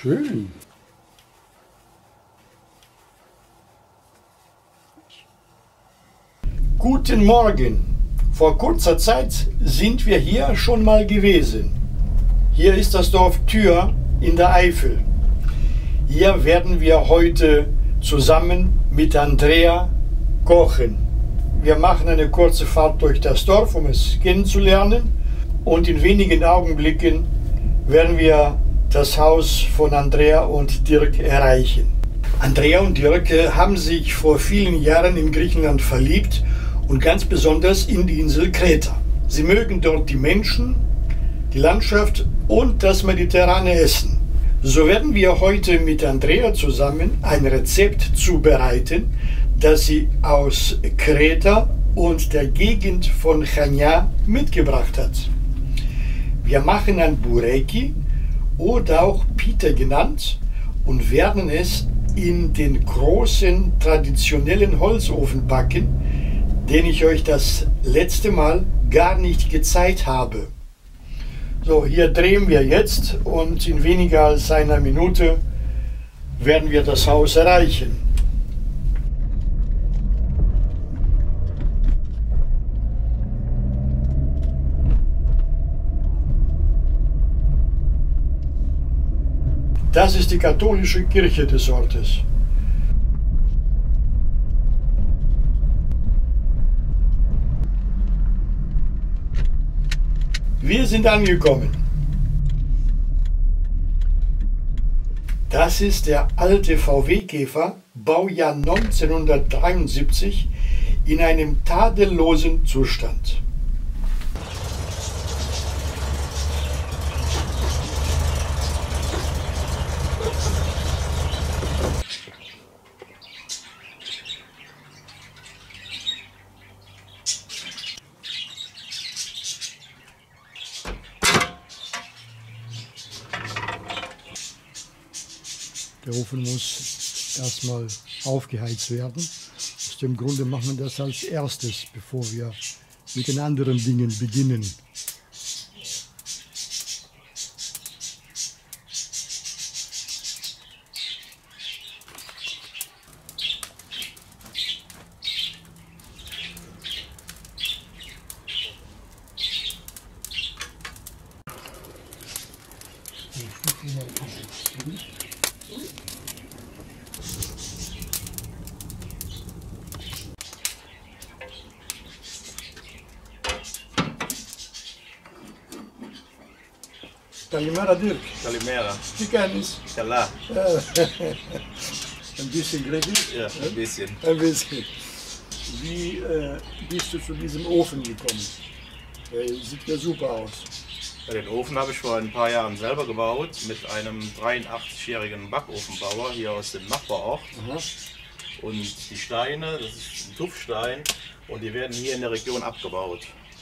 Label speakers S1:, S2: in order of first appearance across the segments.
S1: Schön. Guten Morgen. Vor kurzer Zeit sind wir hier schon mal gewesen. Hier ist das Dorf Thür in der Eifel. Hier werden wir heute zusammen mit Andrea kochen. Wir machen eine kurze Fahrt durch das Dorf, um es kennenzulernen. Und in wenigen Augenblicken werden wir das Haus von Andrea und Dirk erreichen. Andrea und Dirk haben sich vor vielen Jahren in Griechenland verliebt und ganz besonders in die Insel Kreta. Sie mögen dort die Menschen, die Landschaft und das mediterrane Essen. So werden wir heute mit Andrea zusammen ein Rezept zubereiten, das sie aus Kreta und der Gegend von Chania mitgebracht hat. Wir machen ein Boureki oder auch Pita genannt und werden es in den großen traditionellen Holzofen backen, den ich euch das letzte Mal gar nicht gezeigt habe. So, hier drehen wir jetzt und in weniger als einer Minute werden wir das Haus erreichen. Das ist die katholische Kirche des Ortes. Wir sind angekommen. Das ist der alte VW-Käfer, Baujahr 1973, in einem tadellosen Zustand. Der Ofen muss erstmal aufgeheizt werden. Aus dem Grunde machen wir das als erstes, bevor wir mit den anderen Dingen beginnen. Kalimera Dirk.
S2: Kalimera.
S1: Wie kann es?
S2: Kala.
S1: Ein bisschen griechisch?
S2: Ja, ein bisschen.
S1: Ein bisschen. Wie bist du zu diesem Ofen gekommen? Sieht ja super aus.
S2: Ja, den Ofen habe ich vor ein paar Jahren selber gebaut mit einem 83-jährigen Backofenbauer hier aus dem Nachbarort.
S1: Aha.
S2: Und die Steine, das ist ein Tuffstein und die werden hier in der Region abgebaut.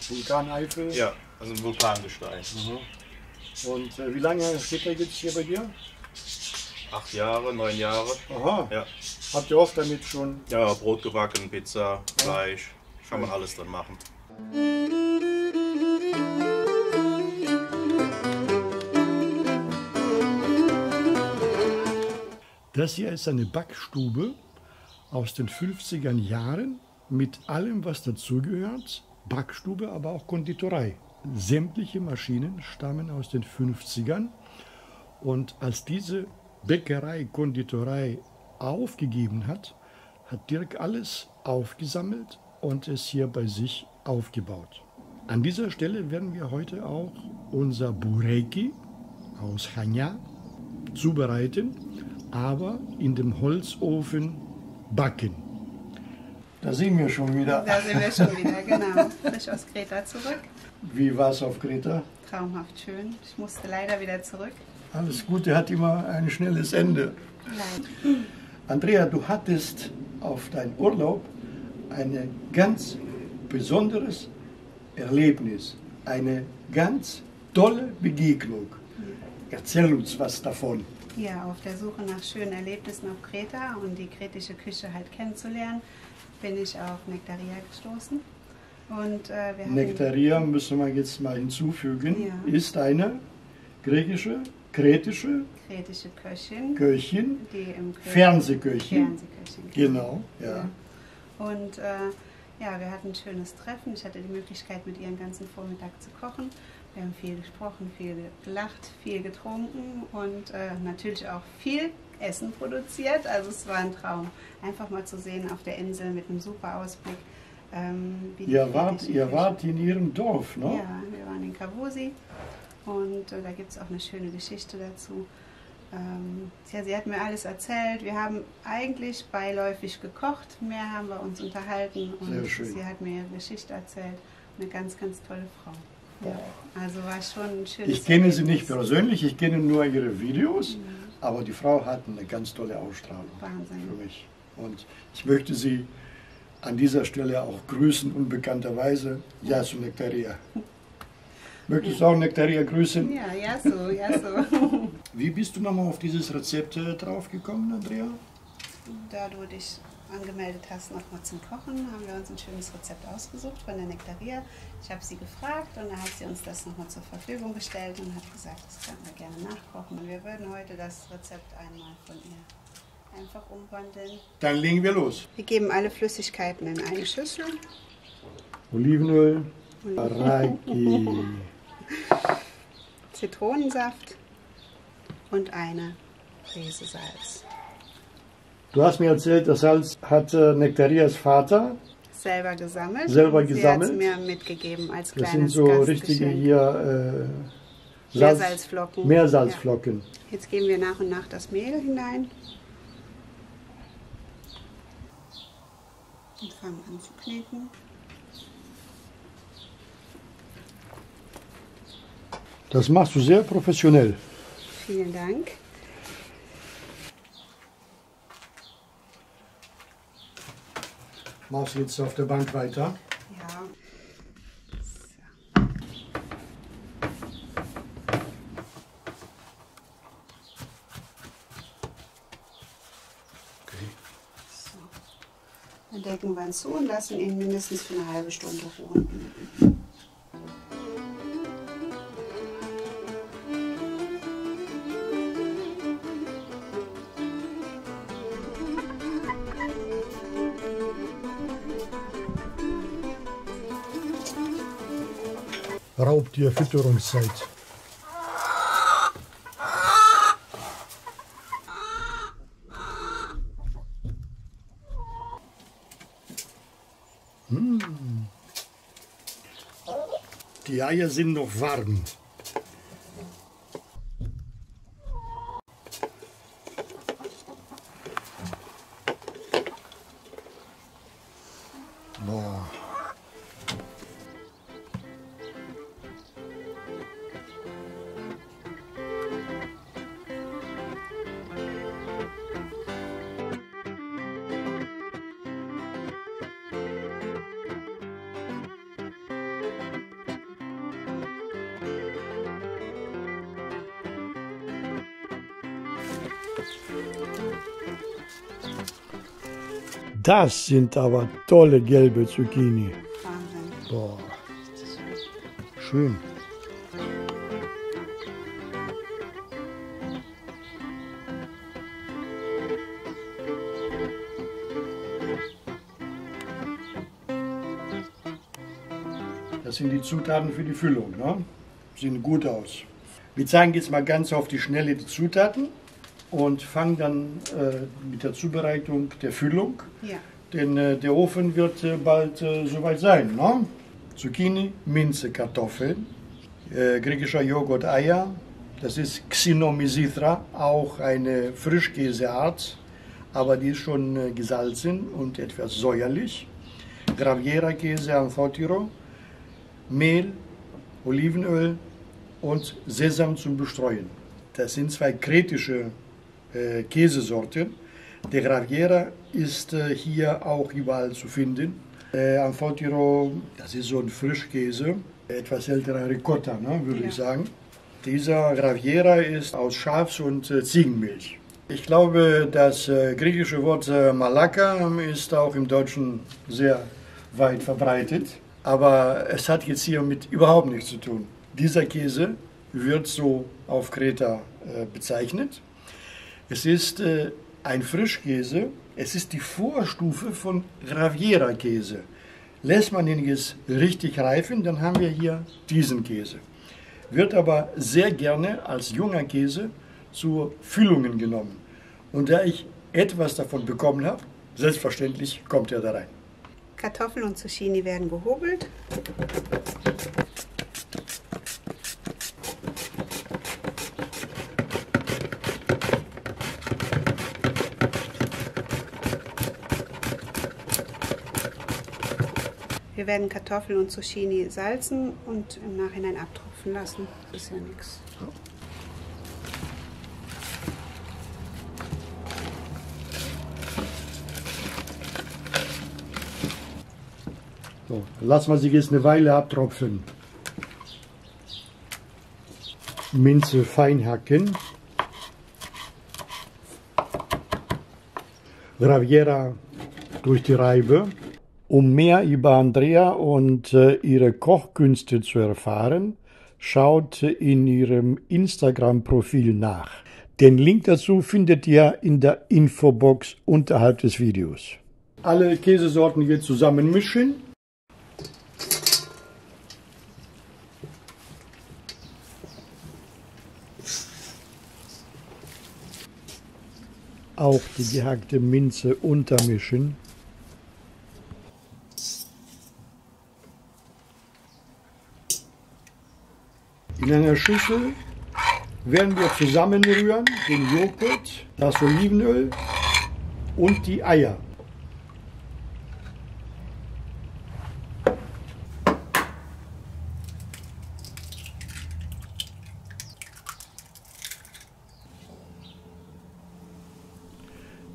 S1: Vulkaneifel?
S2: Ja, also ein Vulkangestein.
S1: Aha. Und wie lange steht der jetzt hier bei dir?
S2: 8 Jahre, 9 Jahre.
S1: Aha.
S2: Ja.
S1: Habt ihr oft damit schon?
S2: Ja, Brot gebacken, Pizza, Fleisch, kann man alles drin machen.
S1: Das hier ist eine Backstube aus den 50er Jahren mit allem, was dazugehört. Backstube, aber auch Konditorei. Sämtliche Maschinen stammen aus den 50ern und als diese Bäckerei, Konditorei aufgegeben hat, hat Dirk alles aufgesammelt und es hier bei sich aufgebaut. An dieser Stelle werden wir heute auch unser Boureki aus Chania zubereiten, aber in dem Holzofen backen. Da sind wir schon wieder.
S3: Da sind wir schon wieder, genau. Frisch aus Kreta zurück.
S1: Wie war es auf Kreta?
S3: Traumhaft schön. Ich musste leider wieder zurück.
S1: Alles Gute hat immer ein schnelles Ende.
S3: Leider.
S1: Andrea, du hattest auf deinen Urlaub ein ganz besonderes Erlebnis, eine ganz tolle Begegnung. Erzähl uns was davon.
S3: Ja, auf der Suche nach schönen Erlebnissen auf Kreta und die kretische Küche halt kennenzulernen, bin ich auf Nektaria gestoßen. Und,
S1: Nektaria, müssen wir jetzt mal hinzufügen,
S3: ja,
S1: ist eine griechische kretische
S3: Köchin, die im
S1: Fernsehköchin. Genau, ja.
S3: Und ja, wir hatten ein schönes Treffen. Ich hatte die Möglichkeit, mit ihr den ganzen Vormittag zu kochen. Wir haben viel gesprochen, viel gelacht, viel getrunken und natürlich auch viel Essen produziert. Also es war ein Traum, einfach mal zu sehen auf der Insel mit einem super Ausblick.
S1: Ihr wart in ihrem Dorf, ne?
S3: Ja, wir waren in Kavosi und da gibt es auch eine schöne Geschichte dazu. Sie hat mir alles erzählt. Wir haben eigentlich beiläufig gekocht, mehr haben wir uns unterhalten und sie hat mir ihre Geschichte erzählt. Eine ganz, ganz tolle Frau. Ja, also war schon ein schönes
S1: Ich kenne sie nicht persönlich, ich kenne nur ihre Videos, aber die Frau hat eine ganz tolle Ausstrahlung.
S3: Wahnsinn.
S1: Für mich. Und ich möchte sie an dieser Stelle auch grüßen, unbekannterweise. Yasu Nektaria. Möchtest du auch Nektaria grüßen?
S3: Ja, Yasu.
S1: Wie bist du nochmal auf dieses Rezept draufgekommen, Andrea?
S3: Da du dich angemeldet hast, nochmal zum Kochen, haben wir uns ein schönes Rezept ausgesucht von der Nektaria. Ich habe sie gefragt und dann hat sie uns das nochmal zur Verfügung gestellt und hat gesagt, das können wir gerne nachkochen. Und wir würden heute das Rezept einmal von ihr einfach umwandeln.
S1: Dann legen wir los.
S3: Wir geben alle Flüssigkeiten in eine Schüssel.
S1: Olivenöl, Araki,
S3: Zitronensaft und eine Prise Salz.
S1: Du hast mir erzählt, das Salz hat Nektarias Vater
S3: selber gesammelt.
S1: Sie
S3: hat es mir mitgegeben als kleines
S1: Das sind so richtige hier
S3: Meersalzflocken.
S1: Meersalzflocken.
S3: Ja. Jetzt geben wir nach und nach das Mehl hinein und fangen an zu kneten.
S1: Das machst du sehr professionell.
S3: Vielen Dank.
S1: Machst du jetzt auf der Bank weiter?
S3: Ja. So. Dann decken wir ihn zu und lassen ihn mindestens für eine halbe Stunde ruhen.
S1: Raubtierfütterungszeit. Die Eier sind noch warm. Boah. Das sind aber tolle gelbe Zucchini.
S3: Wahnsinn.
S1: Boah. Schön. Das sind die Zutaten für die Füllung, ne? Sehen gut aus. Wir zeigen jetzt mal ganz auf die Schnelle die Zutaten und fangen dann mit der Zubereitung der Füllung.
S3: Ja.
S1: Denn der Ofen wird bald soweit sein. Ne? Zucchini, Minze, Kartoffeln, griechischer Joghurt, Eier. Das ist Xinomysithra, auch eine Frischkäseart, aber die ist schon gesalzen und etwas säuerlich. Graviera-Käse Anthotiro, Mehl, Olivenöl und Sesam zum Bestreuen. Das sind zwei kretische Käsesorten. Der Graviera ist hier auch überall zu finden. Anthotiro, das ist so ein Frischkäse, etwas älterer Ricotta, ne, würde ich sagen. Dieser Graviera ist aus Schafs- und Ziegenmilch. Ich glaube, das griechische Wort Malaka ist auch im Deutschen sehr weit verbreitet. Aber es hat jetzt hier mit überhaupt nichts zu tun. Dieser Käse wird so auf Kreta bezeichnet. Es ist ein Frischkäse, es ist die Vorstufe von Graviera-Käse. Lässt man ihn jetzt richtig reifen, dann haben wir hier diesen Käse. Wird aber sehr gerne als junger Käse zu Füllungen genommen. Und da ich etwas davon bekommen habe, selbstverständlich kommt er da rein.
S3: Kartoffeln und Zucchini werden gehobelt. Wir werden Kartoffeln und Zucchini salzen und im Nachhinein abtropfen lassen. Das ist ja nichts.
S1: So, lassen wir sich jetzt eine Weile abtropfen. Minze fein hacken. Graviera durch die Reibe. Um mehr über Andrea und ihre Kochkünste zu erfahren, schaut in ihrem Instagram-Profil nach. Den Link dazu findet ihr in der Infobox unterhalb des Videos. Alle Käsesorten hier zusammenmischen. Auch die gehackte Minze untermischen. In einer Schüssel werden wir zusammenrühren den Joghurt, das Olivenöl und die Eier.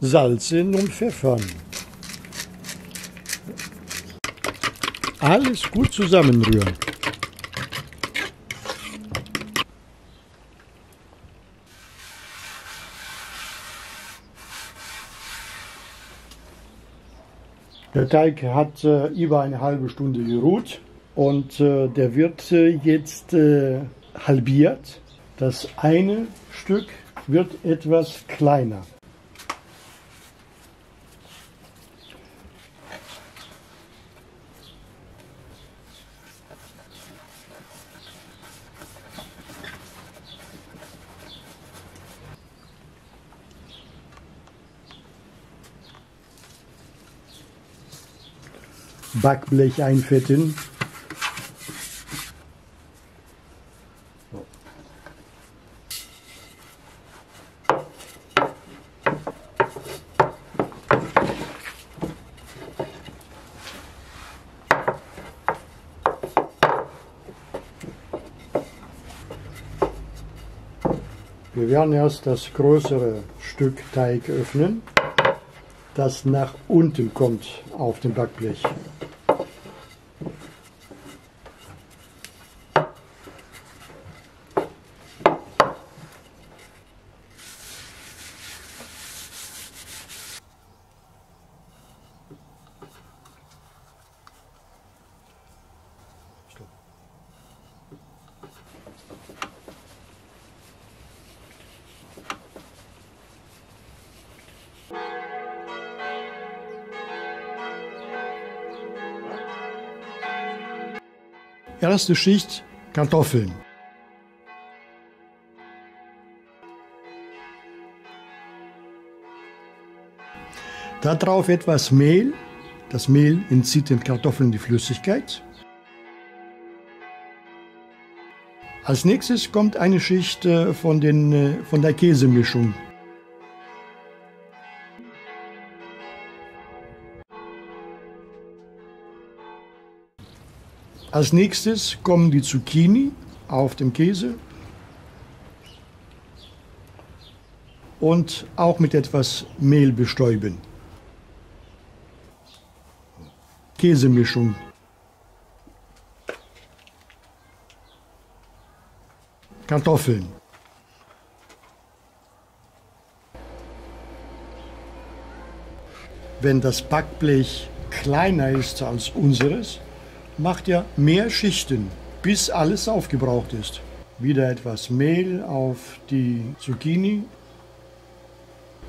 S1: Salzen und pfeffern. Alles gut zusammenrühren. Der Teig hat über eine halbe Stunde geruht und der wird jetzt halbiert. Das eine Stück wird etwas kleiner. Backblech einfetten. Wir werden erst das größere Stück Teig öffnen, das nach unten kommt auf dem Backblech. Erste Schicht Kartoffeln. Darauf etwas Mehl. Das Mehl entzieht den Kartoffeln die Flüssigkeit. Als nächstes kommt eine Schicht von der Käsemischung. Als nächstes kommen die Zucchini auf dem Käse und auch mit etwas Mehl bestäuben. Käsemischung. Kartoffeln. Wenn das Backblech kleiner ist als unseres, macht ihr mehr Schichten, bis alles aufgebraucht ist. Wieder etwas Mehl auf die Zucchini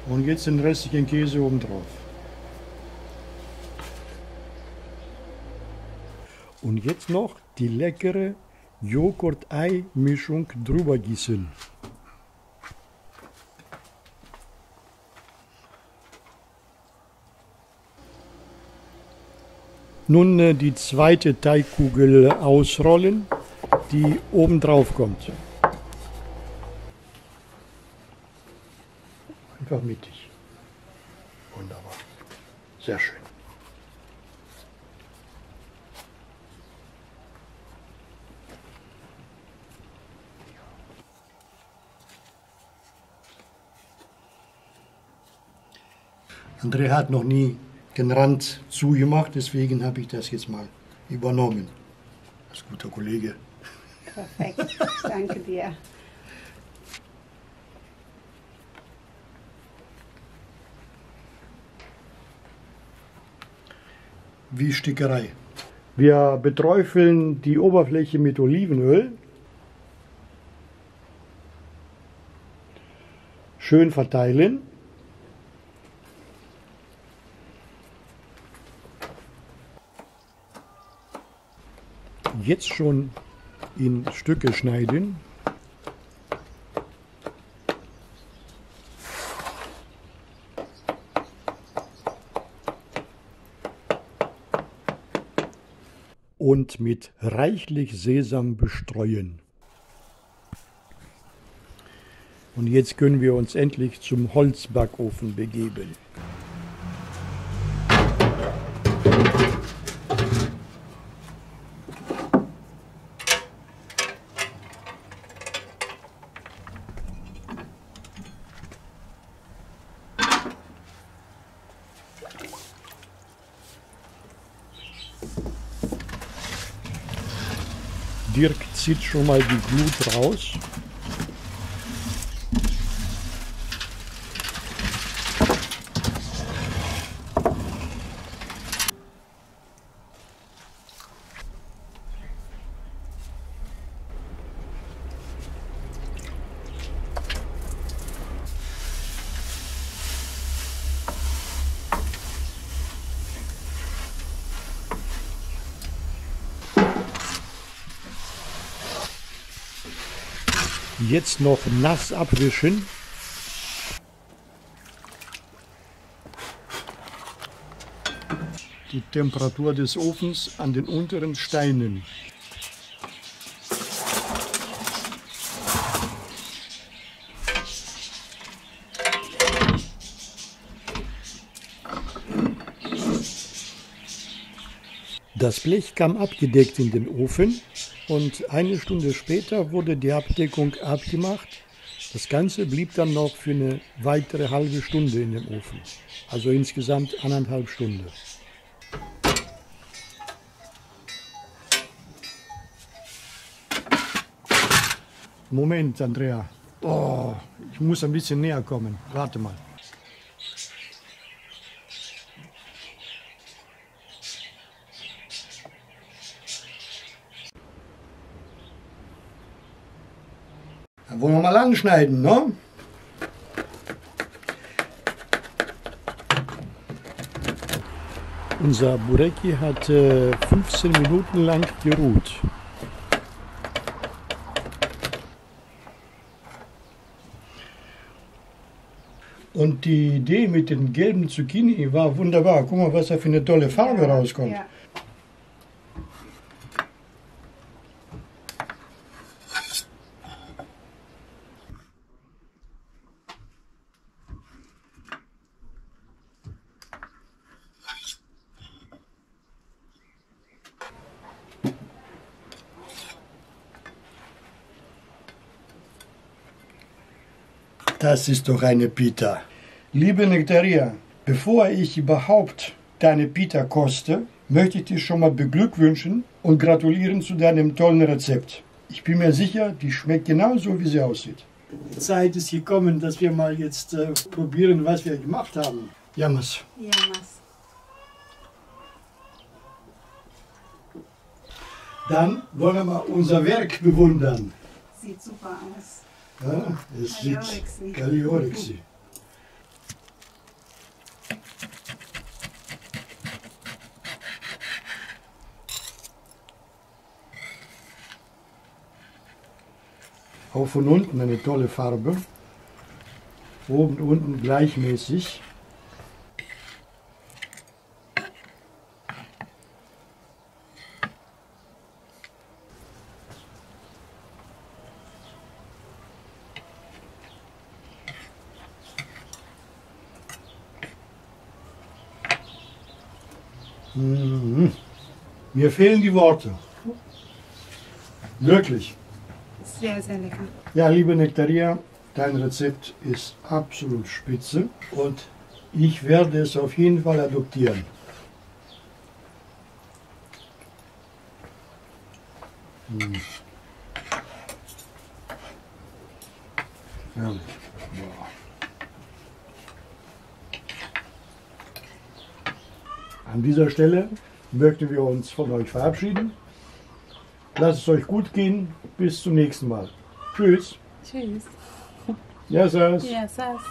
S1: und jetzt den restlichen Käse oben drauf. Und jetzt noch die leckere Joghurt-Ei-Mischung drüber gießen. Nun die zweite Teigkugel ausrollen, die oben drauf kommt. Einfach mittig. Wunderbar. Sehr schön. Andrea hat noch nie den Rand zugemacht, deswegen habe ich das jetzt mal übernommen. Als guter Kollege.
S3: Perfekt, danke dir.
S1: Wie Stickerei. Wir beträufeln die Oberfläche mit Olivenöl. Schön verteilen. Jetzt schon in Stücke schneiden. Und mit reichlich Sesam bestreuen. Und jetzt können wir uns endlich zum Holzbackofen begeben. Dirk zieht schon mal die Glut raus. Jetzt noch nass abwischen. Die Temperatur des Ofens an den unteren Steinen. Das Blech kam abgedeckt in den Ofen. Und eine Stunde später wurde die Abdeckung abgemacht. Das Ganze blieb dann noch für eine weitere halbe Stunde in dem Ofen. Also insgesamt 1,5 Stunden. Moment, Andrea. Oh, ich muss ein bisschen näher kommen. Warte mal. Wollen wir mal anschneiden, ne? Unser Bureki hat 15 Minuten lang geruht. Und die Idee mit den gelben Zucchini war wunderbar. Guck mal, was da für eine tolle Farbe rauskommt. Ja. Das ist doch eine Pita. Liebe Nektaria, bevor ich überhaupt deine Pita koste, möchte ich dich schon mal beglückwünschen und gratulieren zu deinem tollen Rezept. Ich bin mir sicher, die schmeckt genauso, wie sie aussieht. Die Zeit ist gekommen, dass wir mal jetzt probieren, was wir gemacht haben. Jamas.
S3: Jamas.
S1: Dann wollen wir mal unser Werk bewundern.
S3: Sieht super aus.
S1: Ja, es sieht
S3: Galeorixie.
S1: Galeorixie. Auch von unten eine tolle Farbe. Oben und unten gleichmäßig. Mhm. Mir fehlen die Worte. Wirklich.
S3: Sehr, sehr lecker.
S1: Ja, liebe Nektaria, dein Rezept ist absolut spitze und ich werde es auf jeden Fall adoptieren. Herrlich. Boah. An dieser Stelle möchten wir uns von euch verabschieden. Lasst es euch gut gehen. Bis zum nächsten Mal. Tschüss.
S3: Tschüss.
S1: Γεια σας.
S3: Γεια σας.